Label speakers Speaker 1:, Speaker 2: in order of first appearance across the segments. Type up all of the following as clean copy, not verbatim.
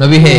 Speaker 1: নবী হে,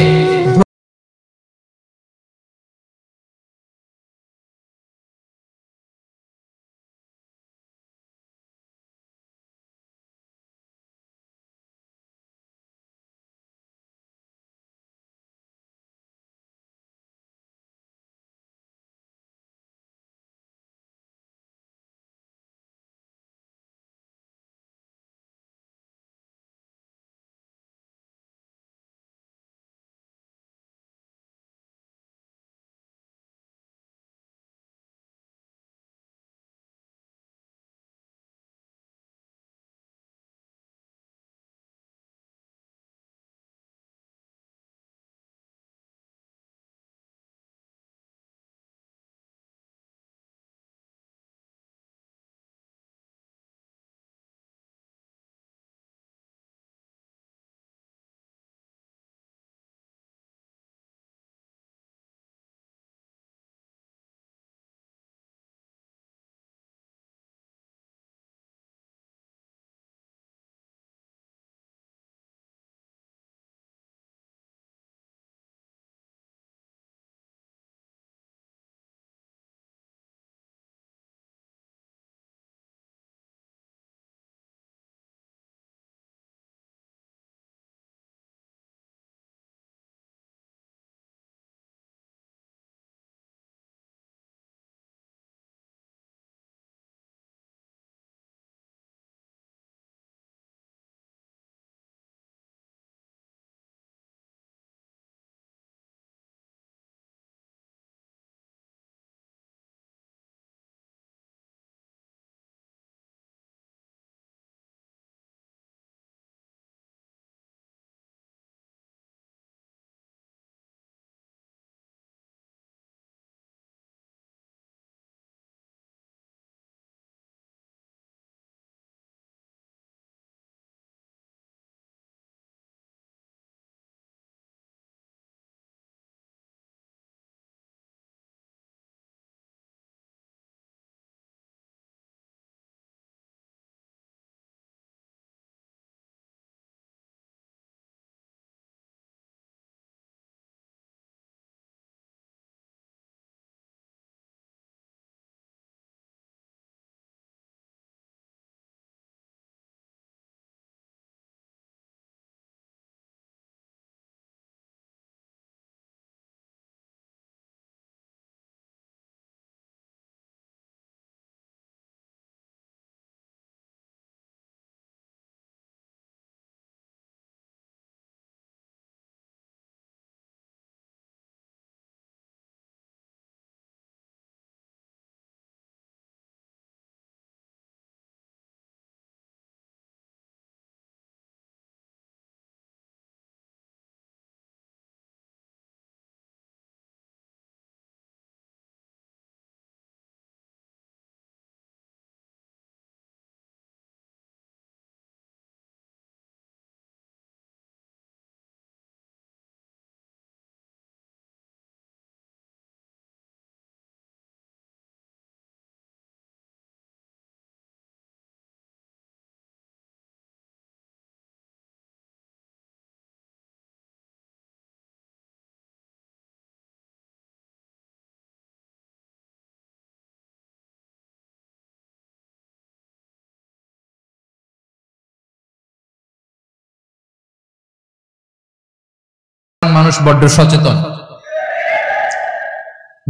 Speaker 1: মানুষ বড্ড সচেতন।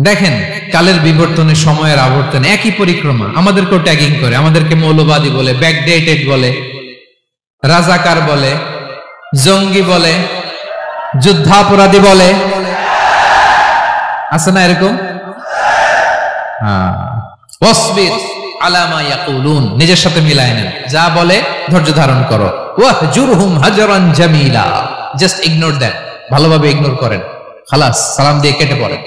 Speaker 1: দেখেন, কালের বিবর্তনে, সময়ের আবর্তনে একই পরিক্রমা আমাদেরকেও ট্যাগিং করে, আমাদেরকে মৌলবাদী বলে, ব্যাকডেটেড বলে, রাজাকার বলে, জঙ্গি বলে, যুদ্ধাপরাধী বলে। আছে না এরকম? ওয়াসবির আলা মা ইয়াকুলুন, নিজের সাথে মিলায় নেন, যা বলে ধৈর্য ধারণ করো। ওয়াহজুরহুম হাজরান জামিলা, জাস্ট ইগনোর দ্যাট, ভালোভাবে ইগনোর করেন, খালাস, সালাম দিয়ে কেটে পড়েন।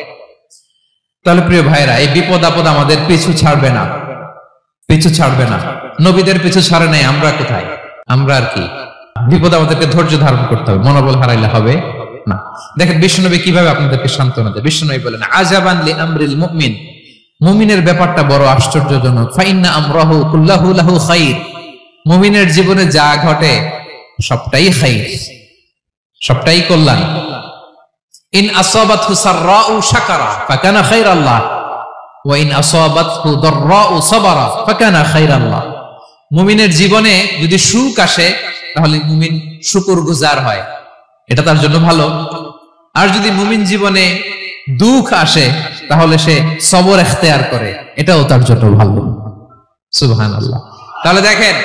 Speaker 1: তাহলে প্রিয় ভাইরা, এই বিপদ আপদ আমাদের পিছু ছাড়বে না, পিছু ছাড়বে না। নবীদের পিছু ছাড়ে নাই, আমরা কোথায়? আমরা আর কি? বিপদ আমাদেরকে ধৈর্য ধারণ করতে হবে, মনোবল হারাইলে হবে না। দেখেন বিশ্বনবী কিভাবে আপনাদেরকে সান্ত্বনা দেয়। বিশ্বনবী বলেন, আজাবান লি আমরিল মুমিন, মুমিনের ব্যাপারটা বড় আশ্চর্যজনক। ফাইন্না আমরাহু কুল্লাহু লাহু খাইর, মুমিনের জীবনে যা ঘটে সবটাই খাইর। সবটাই কল্যাণ। ইন আসাবাতহু সাররাউ শাকারা ফাকানা খায়রাল্লাহ ওয়া ইন আসাবাতহু দাররাউ সাবারা ফাকানা খায়রাল্লাহ। মুমিনের জীবনে যদি সুখ আসে তাহলে মুমিন শুকরগুজার হয়, এটা তার জন্য ভালো। আর যদি মুমিন জীবনে দুঃখ আসে তাহলে সে সবর ইখতিয়ার করে, এটাও তার জন্য ভালো। সুবহানাল্লাহ। তাহলে দেখেন,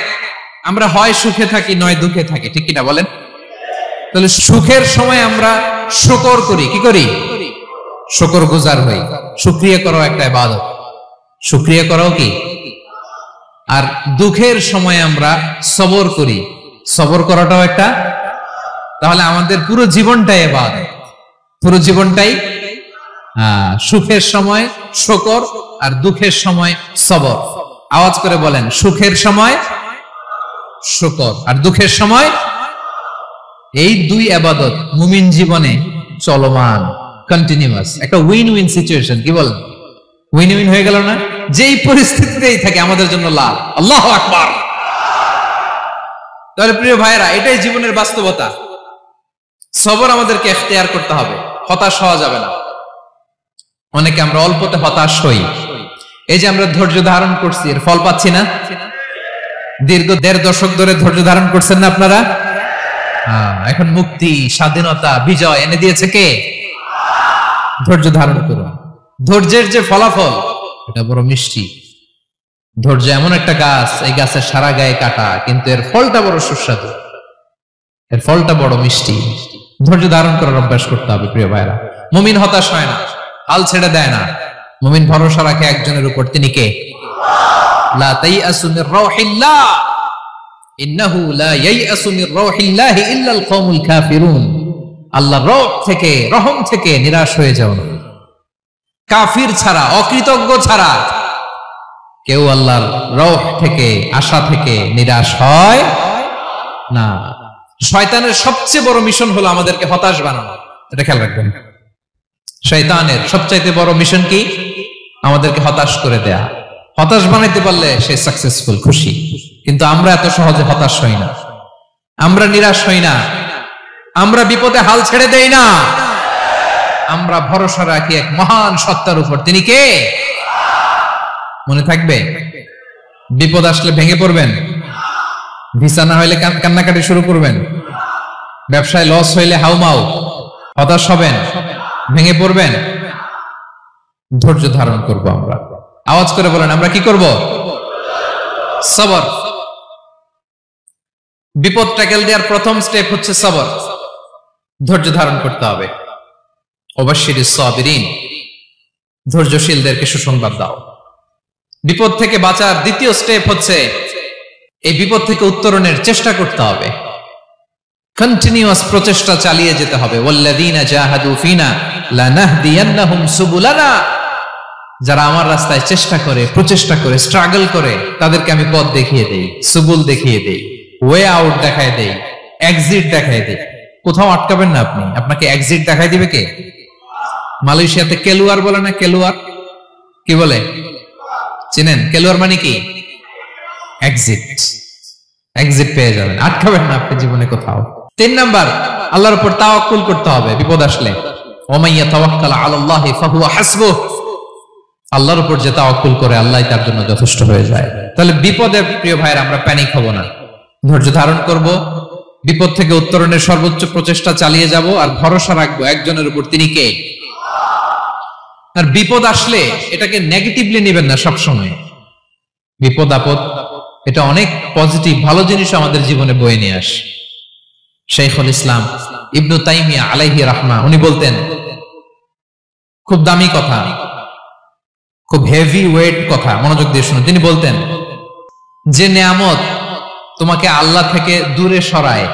Speaker 1: আমরা হয় সুখে থাকি নয় দুঃখে থাকি, ঠিক কিনা বলেন? তাহলে সুখের সময় আমরা শুকর করি, কি করি? শুকরগুজার হই। শুকরিয়া করাও একটা ইবাদত, শুকরিয়া করাও কি? আর দুঃখের সময় আমরা সবর করি, সবর করাটাও একটা। তাহলে আমাদের পুরো জীবনটাই ইবাদত, পুরো জীবনটাই সুখের সময় শুকর আর দুঃখের সময় সবর। আওয়াজ করে বলেন, সুখের সময় শুকর আর দুঃখের সময়। এই দুই ইবাদত মুমিন জীবনে চলমান, কন্টিনিউয়াস, একটা উইন উইন সিচুয়েশন। কি বলেন? উইন উইন হয়ে গেল না? যেই পরিস্থিতিতেই থাকে আমাদের জন্য লাভ। আল্লাহু আকবার। তাহলে প্রিয় ভাইরা, এটাই জীবনের বাস্তবতা। সবর আমাদেরকে ইখতিয়ার করতে হবে, হতাশ হওয়া যাবে না। অনেকে আমরা অল্পতে হতাশ হই। এই যে আমরা ধৈর্য ধারণ করছি, এর ফল পাচ্ছি না? দীর্ঘ 1.5 দশক ধরে ধৈর্য ধারণ করছেন না আপনারা? এখন মুক্তি, স্বাধীনতা, বিজয় এনে দিয়েছে কে? ধৈর্য ধারণ করুন। ধৈর্যের যে ফলাফল, এটা বড় মিষ্টি। ধৈর্য এমন একটা গাছ, এই গাছের সারা গায়ে কাটা, কিন্তু এর ফলটা বড় সুস্বাদু, এর ফলটা বড় মিষ্টি। ধৈর্য ধারণ করার অভ্যাস করতে হবে প্রিয় ভাইরা। মুমিন হতাশ হয় না, হাল ছেড়ে দেয় না। মুমিন ভরসা রাখে একজনের উপর, তিনি কে? লা তাইয়াসু মির রাউহিল্লাহ ইন্নাহু লা ইয়াইয়াসু মির রাউহিল্লাহি ইল্লাল কওমুল কাফিরুন। আল্লাহর রহ থেকে, রহম থেকে নিরাশ হয়ে যাও না। কাফির ছাড়া, অকৃতজ্ঞ ছাড়া কেউ আল্লাহর রহ থেকে, আশা থেকে নিরাশ হয় না। শয়তানের সবচেয়ে বড় মিশন হলো আমাদেরকে হতাশ বানানো, এটা খেয়াল রাখবেন। শয়তানের সবচাইতে বড় মিশন কি? আমাদেরকে হতাশ করে দেয়া। হতাশ বানাইতে পারলে সে সাকসেসফুল, খুশি। কিন্তু আমরা এত সহজে হতাশ হই না, আমরা নিরাশ হই না, আমরা বিপদে হাল ছেড়ে দেই না। আমরা ভরসা রাখি এক মহান সত্তার উপর, তিনি কে? মনে থাকবে? বিপদ আসলে ভেঙে পড়বেন, ভিসা না হইলে কান্নাকাটি শুরু করবেন, ব্যবসায় লস হইলে হাউমাউ, হতাশ হবেন, ভেঙে পড়বেন। ধৈর্য ধারণ করব আমরা। আওয়াজ করে বলেন, আমরা কি করব? সবর। বিপদ ট্যাকেল দেওয়ার প্রথম স্টেপ হচ্ছে সবর, ধৈর্য ধারণ করতে হবে। ওয়াবাশশিরিস সাবিরিন, ধৈর্যশীলদেরকে সুসংবাদ দাও। বিপদ থেকে বাঁচার দ্বিতীয় স্টেপ হচ্ছে এই বিপদ থেকে উত্তরণের চেষ্টা করতে হবে। কন্টিনিউয়াস প্রচেষ্টা চালিয়ে যেতে হবে। ওয়াল্লাযীনা জাহাদু ফিনা লানাহদিয়ান্নাহুম সুবুলানা। যারা আমার রাস্তায় চেষ্টা করে, প্রচেষ্টা করে, স্ট্রাগল করে, তাদেরকে আমি পথ দেখিয়ে দেই, সুবুল দেখিয়ে দেই, ওয়ে আউট দেখায় দেই, এক্সিট দেখায় দেই। কোথাও আটকাবেন না আপনি, আপনাকে এক্সিট দেখায় দিবে কে? মালয়েশিয়াতে কেলুয়ার বলে না? কেলুয়ার কি বলে চিনেন? কেলুয়ার মানে কি? এক্সিট। এক্সিট পেয়ে যাবেন, আটকাবেন না আপনি জীবনে কোথাও। 3 নাম্বার, আল্লাহর উপর তাওয়াক্কুল করতে হবে বিপদ আসলে। ওমাইয়া তাওয়াক্কাল আলাল্লাহি ফাহুয়া হাসবুহ। আল্লাহর উপর যে তাওয়াক্কুল করে, আল্লাহই তার জন্য যথেষ্ট হয়ে যায়। তাহলে বিপদে প্রিয় ভাইরা আমরা প্যানিক হব না, ধৈর্য ধারণ করব, বিপদ থেকে উত্তরণের সর্বোচ্চ প্রচেষ্টা চালিয়ে যাব, আর ভরসা রাখবো একজনের উপর, তিনি কে? আর বিপদ আসলে এটাকে নেগেটিভলি নেবেন না সবসময়। বিপদ আপদ এটা অনেক পজিটিভ, ভালো জিনিস আমাদের জীবনে বয়ে নিয়ে আসে। শাইখুল ইসলাম ইবনু তাইমিয়া আলাইহি রাহমা, উনি বলতেন, খুব দামি কথা, খুব হেভি ওয়েট কথা, মনোযোগ দিয়ে শুনুন। তিনি বলতেন, যে নেয়ামত তোমাকে আল্লাহ থেকে দূরে সরায়,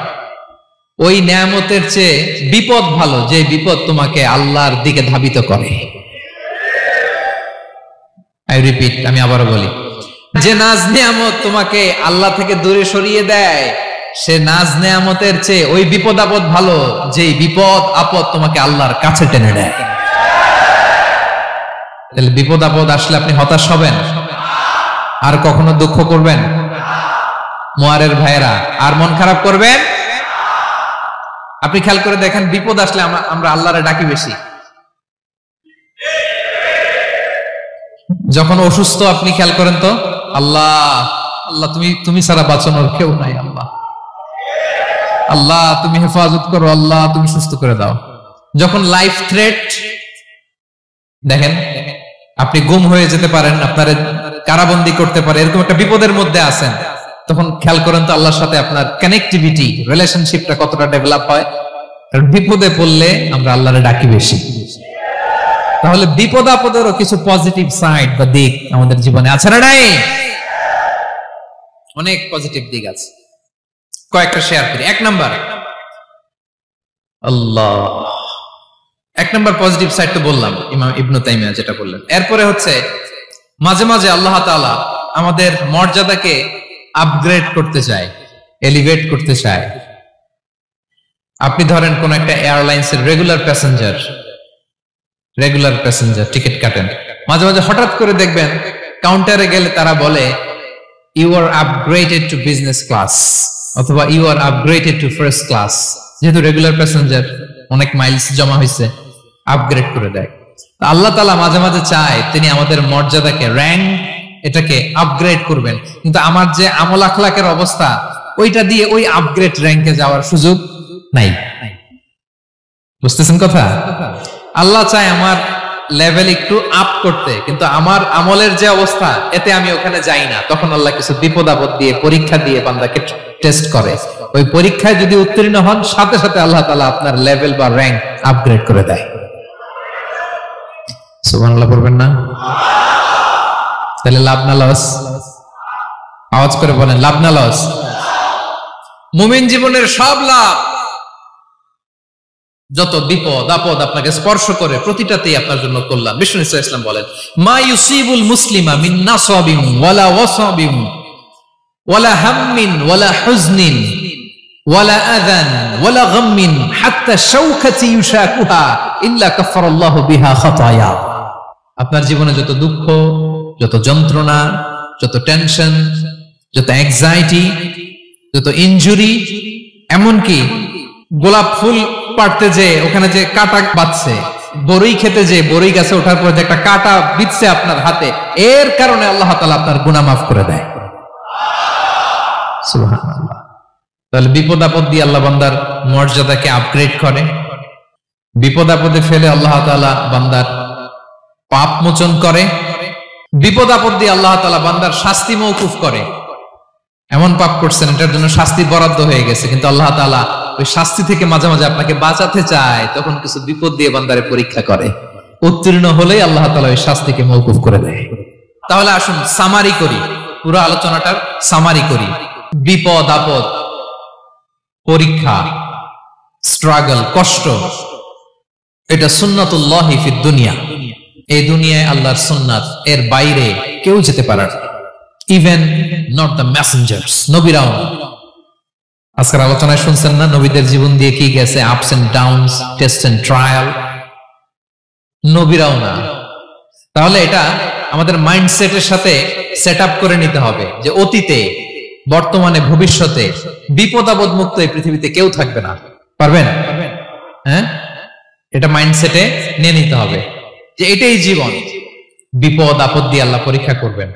Speaker 1: ওই নেয়ামতের চেয়ে বিপদ ভালো যে বিপদ তোমাকে আল্লাহর দিকে ধাবিত করে। আই রিপিট, আমি আবারও বলি, যে নাজ নেয়ামত তোমাকে আল্লাহ থেকে দূরে সরিয়ে দেয়, সে নাজ নেয়ামতের চেয়ে ওই বিপদ আপদ ভালো যে বিপদ আপদ তোমাকে আল্লাহর কাছে টেনে দেয়। তাহলে বিপদ আপদ আসলে আপনি হতাশ হবেন? আর কখনো দুঃখ করবেন? মোয়ারের ভাইয়েরা, আর মন খারাপ করবেন? আপনি খেয়াল করে দেখেন, বিপদ আসলে আমরা আল্লাহরে ডাকি বেশি। যখন অসুস্থ আপনি খেয়াল করেন তো, আল্লাহ আল্লাহ তুমি ছাড়া বাঁচানোর কেউ নাই, আল্লাহ আল্লাহ তুমি হেফাজত করো, আল্লাহ তুমি সুস্থ করে দাও। যখন লাইফ থ্রেট, দেখেন আপনি গুম হয়ে যেতে পারেন, আপনার কারাবন্দি করতে পারে, এরকম একটা বিপদের মধ্যে আছেন, তখন খেয়াল করেন তো আল্লাহর সাথে আপনার কানেক্টিভিটি, রিলেশনশিপটা কতটা ডেভেলপ হয়। কারণ বিপদে পড়লে আমরা আল্লাহরে ডাকি বেশি। তাহলে বিপদ আপদেরও কিছু পজিটিভ সাইড বা দিক আমাদের জীবনে আছে না নাই? অনেক পজিটিভ দিক আছে, কয়েকটা শেয়ার করি। এক নাম্বার পজিটিভ সাইড তো বললাম, ইমাম ইবনে তাইমিয়া যেটা বললেন। এরপরে হচ্ছে মাঝে মাঝে আল্লাহ তাআলা আমাদের মর্যাদাকে আপগ্রেড করতে চায়, এলিভেট করতে চায়। আপনি ধরেন কোন একটা এয়ারলাইন্সের রেগুলার প্যাসেঞ্জার টিকিট কাটেন, মাঝে মাঝে হঠাৎ করে দেখবেন কাউন্টারে গেলে তারা বলে you are upgraded to business class, অথবা you are upgraded to first class. যেহেতু রেগুলার প্যাসেঞ্জার, অনেক মাইলস জমা হয়েছে, আপগ্রেড করে দেয়। আল্লাহ তাআলা মাঝে মাঝে চায় তিনি আমাদের মর্যাদাকে, র্যাঙ্ক, এটাকে আপগ্রেড করবেন, কিন্তু আমার যে আমল আখলাকের অবস্থা, ওইটা দিয়ে ওই আপগ্রেড র্যাঙ্কে যাওয়ার সুযোগ নাই। বুঝতেছেন কথা? আল্লাহ চায় আমার লেভেল একটু আপ করতে, কিন্তু আমার আমলের যে অবস্থা, এতে আমি ওখানে যাই না। তখন আল্লাহ কিছু বিপদ আপদ দিয়ে, পরীক্ষা দিয়ে বান্দাকে টেস্ট করে। ওই পরীক্ষায় যদি উত্তীর্ণ হন, সাথে সাথে আল্লাহ তাআলা আপনার লেভেল বা র্যাঙ্ক আপগ্রেড করে দেয়। সুবহানাল্লাহ পড়বেন না? তাহলে লাভ না লস? আওয়াজ করে বলেন, লাভ না লস? মুমিন জীবনের সব লাভ। যত বিপদ আপদ আপনাকে স্পর্শ করে, প্রতিটাতেই আপনার জন্য কল্যাণ। বিষ্ণু ইসলাম বলেন, মা ইউসিবুল মুসলিমা মিন নাসাবিন ওয়ালা ওয়াসাবিন ওয়ালা হাম্মিন ওয়ালা হুজনিন ওয়ালা আযান ওয়ালা গাম্মিন হাত্তা শাওকাতি ইউশাকুহা ইল্লা কাফারাল্লাহু বিহা খাতায়া। আপনার জীবনে যত দুঃখ, যত যন্ত্রণা, যত টেনশন, যত অ্যাংজাইটি, যত ইনজুরি, এমনকি গোলাপ ফুল পাড়তে যে ওখানে যে কাঁটা বাঁধছে, বড়ই খেতে যে বড়ই গাছে ওঠার পর যে একটা কাঁটা বিঁধছে আপনার হাতে, এর কারণে আল্লাহ তাআলা আপনার গুনাহ মাফ করে দেয়। সুবহানাল্লাহ। তাহলে বিপদ আপদ দিয়ে আল্লাহ বান্দার মর্যাদাকে আপগ্রেড করে। বিপদ আপদে ফেলে আল্লাহ তাআলা বান্দার পাপ মোচন করে। বিপদ আপদ দিয়ে আল্লাহ তাআলা বান্দার শাস্তি মওকুফ করে। এমন পাপ করছেন, এটার জন্য শাস্তি বরাদ্দ হয়ে গেছে, কিন্তু আল্লাহ তাআলা ওই শাস্তি থেকে মাঝে মাঝে আপনাকে বাঁচাতে চায়, তখন কিছু বিপদ দিয়ে বান্দারে পরীক্ষা করে। উত্তীর্ণ হলেই আল্লাহ তাআলা ওই শাস্তিকে মওকুফ করে দেয়। তাহলে আসুন সামারি করি, পুরো আলোচনাটার সামারি করি। বিপদ আপদ, পরীক্ষা, স্ট্রাগল, কষ্ট, এটা সুন্নাতুল্লাহি ফিদ দুনিয়া। এই দুনিয়ায় আল্লাহর সুন্নাত, এর বাইরে কেউ যেতে পারে না, ইভেন নট দ্য মেসেঞ্জার্স, নবীরাও না। আজকের আলোচনায় শুনছেন না নবীদের জীবন দিয়ে কি গেছে, ups and downs, test and trial, নবীরাও না। তাহলে এটা আমাদের মাইন্ডসেটের সাথে সেট আপ করে নিতে হবে যে অতীতে, বর্তমানে, ভবিষ্যতে বিপদ আপদ মুক্ত এই পৃথিবীতে কেউ থাকবে না। পারবেন? হ্যাঁ, এটা মাইন্ডসেটে নিয়ে নিতে হবে যে এটাই জীবন, বিপদ আপদ দিয়ে আল্লাহ পরীক্ষা করবেন।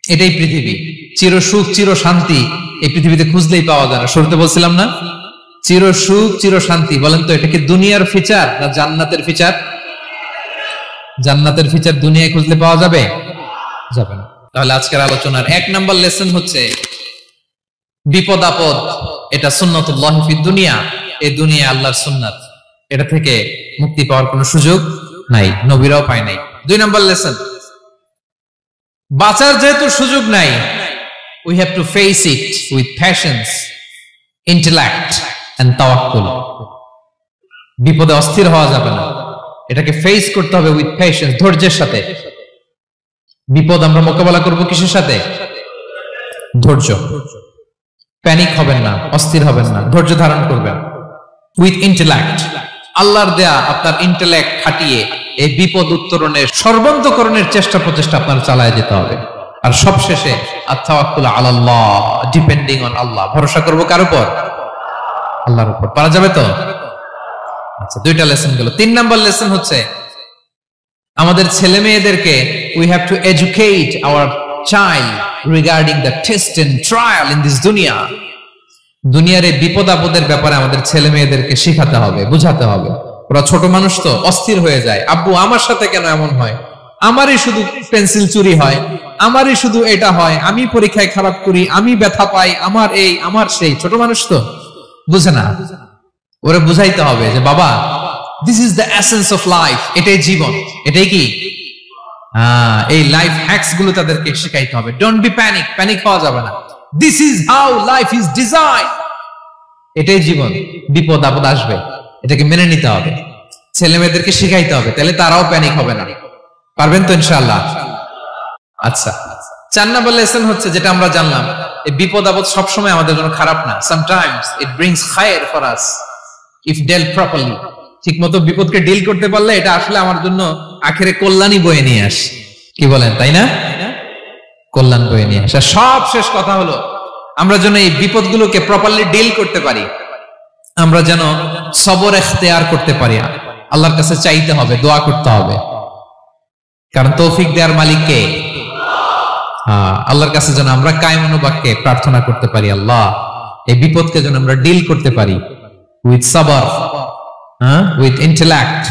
Speaker 1: এটাই পৃথিবী। চির সুখ চির শান্তি এই পৃথিবীতে খুঁজলেই পাওয়া যায় না। শুরুতে বলছিলাম না, চির সুখ চির শান্তি। বলেন তো এটা কি দুনিয়ার ফিচার না জান্নাতের ফিচার? জান্নাতের ফিচার দুনিয়ায় খুঁজলে পাওয়া যাবে? যাবে না। তাহলে আজকের আলোচনার 1 নাম্বার লেসন হচ্ছে বিপদ আপদ এটা সুন্নাতুল্লাহি ফিদ দুনিয়া। এই দুনিয়া আল্লাহর সুন্নাত, এটা থেকে মুক্তি পাওয়ার কোনো সুযোগ নাই, নবীরাও পায় নাই। 2 নাম্বার লেসন, বাঁচার যেহেতু সুযোগ নাই, we have to face it with patience, intellect and tawakkul. বিপদে অস্থির হওয়া যাবে না, এটাকে ফেস করতে হবে উইথ পেশেন্স, ধৈর্যের সাথে। বিপদ আমরা মোকাবেলা করব কিসের সাথে? ধৈর্য। প্যানিক হবেন না, অস্থির হবেন না, ধৈর্য ধারণ করবেন। উইথ ইন্টেলেক্ট, আল্লাহর দেয়া আপনার ইন্টেলেক্ট খাটিয়ে এই বিপদ উত্তরণের সর্বান্তকরণের চেষ্টা প্রচেষ্টা আপনার চালায় যেতে হবে। আর সবশেষে আত-তাওয়াক্কুল আলাল্লাহ, ডিপেন্ডিং অন আল্লাহ, ভরসা করব কার উপর? আল্লাহর উপর। পারা যাবে তো? আচ্ছা, দুইটা লেসন গেল। 3 নাম্বার লেসন হচ্ছে আমাদের ছেলে মেয়েদেরকে we have to educate our child regarding the test and trial in this dunya. দুনিয়ার এই বিপদ আপদের ব্যাপারে আমাদের ছেলে মেয়েদেরকে শেখাতে হবে, বুঝাতে হবে। ওরা ছোট মানুষ তো অস্থির হয়ে যায়, আব্বু আমার সাথে কেন এমন হয়, আমারই শুধু পেন্সিল চুরি হয়, আমারই শুধু এটা হয়, আমি পরীক্ষায় খারাপ করি, আমি ব্যথা পাই, আমার এই আমার সেই। ছোট মানুষ তো বুঝে না, ওরা বুঝাইতে হবে যে বাবা, this is the essence of life, এটাই জীবন, এটাই কি এই লাইফ হ্যাকস গুলো তাদেরকে শেখাইতে হবে। ডোন্ট বি প্যানিক, প্যানিক হওয়া যাবে না। This is how life is design, এটাই জীবন, বিপদ আপদ আসবে, এটাকে মেনে নিতে হবে, ছেলে মেয়েদেরকে শিখাইতে হবে, তাহলে তারাও প্যানিক হবে না। পারবেন তো ইনশাআল্লাহ? আচ্ছা, 4 নাম্বার লেসন হচ্ছে যেটা আমরা জানলাম, এই বিপদ আপদ সবসময় আমাদের জন্য খারাপ না। সামটাইমস ইট ব্রিংস খায়ের for us if dealt properly. ঠিক মতো বিপদকে ডিল করতে পারলে এটা আসলে আমার জন্য আখেরে কল্যাণই বয়ে নিয়ে আসে। কি বলেন, তাই না? কল্যাণ বয়ে নিয়ে আসে। সব শেষ কথা হলো, আমরা যেন এই বিপদগুলোকে প্রপারলি ডিল করতে পারি, আমরা যেন সবর ইখতিয়ার করতে পারি। আল্লাহর কাছে চাইতে হবে, দোয়া করতে হবে, কারণ তৌফিক দেওয়ার মালিক কে? আল্লাহর কাছে যেন আমরা কায়মনো বাক্যে প্রার্থনা করতে পারি, আল্লাহ এই বিপদকে যেন আমরা ডিল করতে পারি উইথ সাবর, উইথ ইন্টেলেক্ট,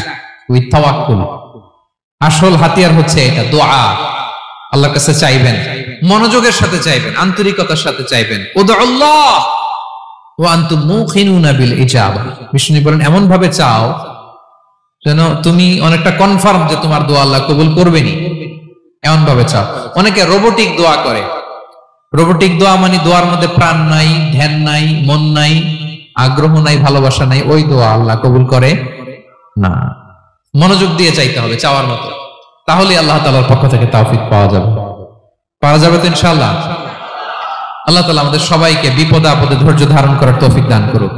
Speaker 1: উইথ তাওয়াক্কুল। আসল হাতিয়ার হচ্ছে এটা, দোয়া। আল্লাহর কাছে চাইবেন, মনোযোগের সাথে চাইবেন, আন্তরিকতার সাথে চাইবেন। উদুল্লাহ ওয়া আনতুম মুকিনুনা বিল ইজাবা। বিষ্ণু বলেন এমন ভাবে চাও যেন তুমি অনেকটা কনফার্ম যে তোমার দোয়া আল্লাহ কবুল করবেনই, এমন ভাবে চাও। অনেকে রোবোটিক দোয়া করে। রোবোটিক দোয়া মানে দোয়ার মধ্যে প্রাণ নাই, ধ্যান নাই, মন নাই, আগ্রহ নাই, ভালোবাসা নাই, ওই দোয়া আল্লাহ কবুল করে না। মনোযোগ দিয়ে চাইতে হবে, চাওয়ার মতো, তাহলে আল্লাহ তাআলার পক্ষ থেকে তৌফিক পাওয়া যাবে। পাওয়া যাবে তো ইনশাআল্লাহ? আল্লাহ তাআলা আমাদের সবাইকে বিপদে আপদে ধৈর্য ধারণ করার তৌফিক দান করুক।